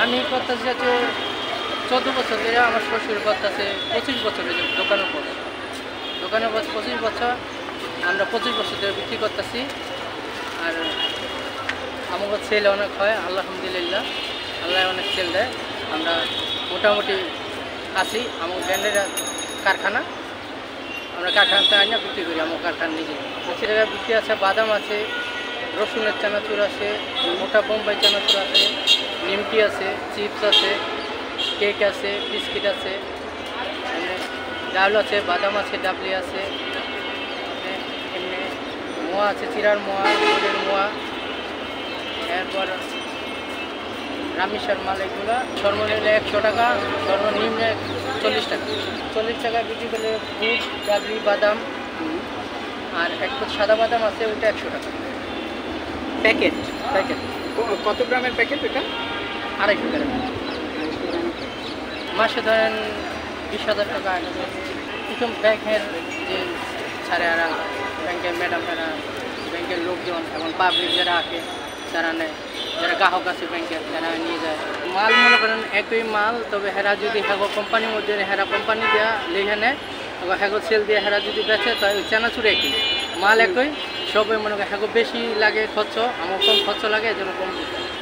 আমি করতেছি হচ্ছে 14 বছর ধরে। আমার শ্বশুর করতেছে 25 বছরের দোকানের পর 25 বছর। আমরা 25 বছর ধরে বিক্রি করতেছি। আর আমাকে সেল অনেক হয় আলহামদুলিল্লাহ, আল্লাহ অনেক সেল দেয়। আমরা মোটামুটি আছি। আমার ব্র্যান্ডের কারখানা, আমরা কারখানাতে আনি না, বিক্রি করি আমার কারখানা নিজে। 80 টাকা বিক্রি আছে। বাদাম আছে, রসুনের চানাচুর আছে, মোটা বোম্বাই চানাচুর আছে, নিমকি আছে, চিপস আছে, কেক আছে, বিস্কিট আছে, ডাল আছে, বাদাম আছে, ডাবলি আছে, এমনি মোয়া আছে, চিরার মোয়া, গোলের মোয়া, এরপর রামিসার মাল। এগুলো সর্বনিম্ন 100 টাকা, সর্বনিম্ন 40 টাকা। 40 টাকা বিক্রি করলে দুধ, ডাবলি, বাদাম। আর একটু সাদা বাদাম আছে, ওটা 100 টাকা প্যাকেট। প্যাকেট কত গ্রামের প্যাকেট এটা? 250 গ্রাম। মাসে ধরেন 20,000 টাকা। প্রথম ব্যাংকের যে ছাড়েরা, ব্যাংকের ম্যাডামেরা, ব্যাংকের লোকজন এবং পাবলিক যারা আসে, যারা নেয়, যারা গ্রাহক আছে ব্যাংকের, যারা নিয়ে যায় মাল। মনে করেন একই মাল, তবে হেরা যদি হ্যাগো কোম্পানির মধ্যে হেরা কোম্পানি দেওয়া লিখে নেয়, হ্যাগো সেল দিয়ে হেরা যদি বেচে, তাই ওই চানাচুর একই মাল, একই সবাই। মনে করেন হ্যাগো বেশি লাগে খরচ, আমার কম খরচ লাগে। যেরকম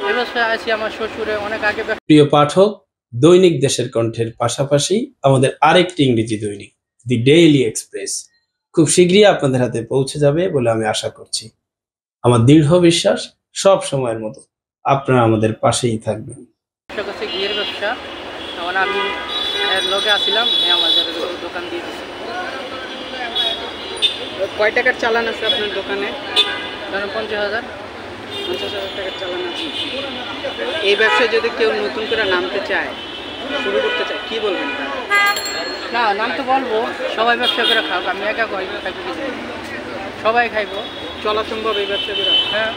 এ ব্যবসায় আছি আমার শ্বশুরে অনেক আগে। প্রিয় পাঠক, দৈনিক দেশের কণ্ঠের পাশাপাশি আমাদের আরেকটি ইংরেজি দৈনিক দি ডেইলি এক্সপ্রেস খুব শীঘ্রই আপনাদের হাতে পৌঁছে যাবে বলে আমি আশা করছি। আমার দৃঢ় বিশ্বাস সব সময়ের মতো আপনারা আমাদের পাশেই থাকবেন। করছে ঘিয়ের ব্যবসা। তখন আমি এর লগে আসছিলাম, আমাদের দোকান দিয়ে দিচ্ছি। কয় টাকার চালান আছে আপনার দোকানে? ধরেন 50,000। 50,000 টাকার চালান আছে। এই ব্যবসায় যদি কেউ নতুন করে নামতে চায়, শুরু করতে চায়, কি বলবেন? না, নাম তো বলবো, সবাই ব্যবসা করে খাও। আমি একা খাইব কিছু, সবাই খাইব। চলা সম্ভব এই ব্যবসা করে? হ্যাঁ।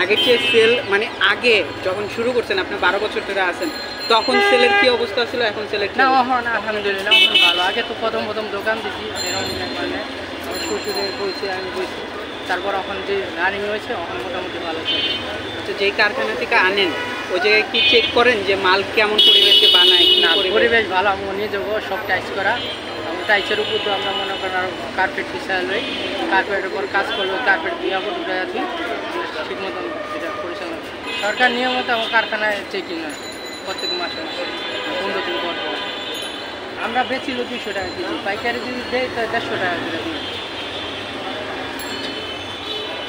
আগে যে সেল, মানে আগে যখন শুরু করছেন, আপনি 12 বছর ধরে আছেন, তখন সেলের কি অবস্থা ছিল, এখন সেলের কি? না, এখন আলহামদুলিল্লাহ এখন ভালো। আগে তো প্রথম দোকান দিচ্ছি, এরকম মানে আমার শ্বশুরে বইছে, আমি বইছি। তারপর এখন যে রানিং হয়েছে, এখন মোটামুটি ভালো চলে। আচ্ছা, যেই কারখানা থেকে আনেন ওই জায়গায় কি চেক করেন যে মাল কেমন পরিবেশে বানায়? না, পরিবেশ ভালো। আমি নিজে সব টাইস করা। টাইসের উপর তো আমরা মনে করেন আরও কার্পেট বিছাই লই, কার্পেটের উপর কাজ করবো, কার্পেট দিয়ে আবার উঠে আছি ঠিক মতন এটা পরিচালনা। সরকার নিয়মিত আমার কারখানায় চেকিং হয় প্রত্যেক মাসে 15 দিন পর। আমরা বেচিল 200 টাকা কেজি, পাইকারি যদি দেয় তো 150 টাকা করে দিই।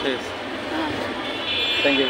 ঠিক আছে, থ্যাংক ইউ।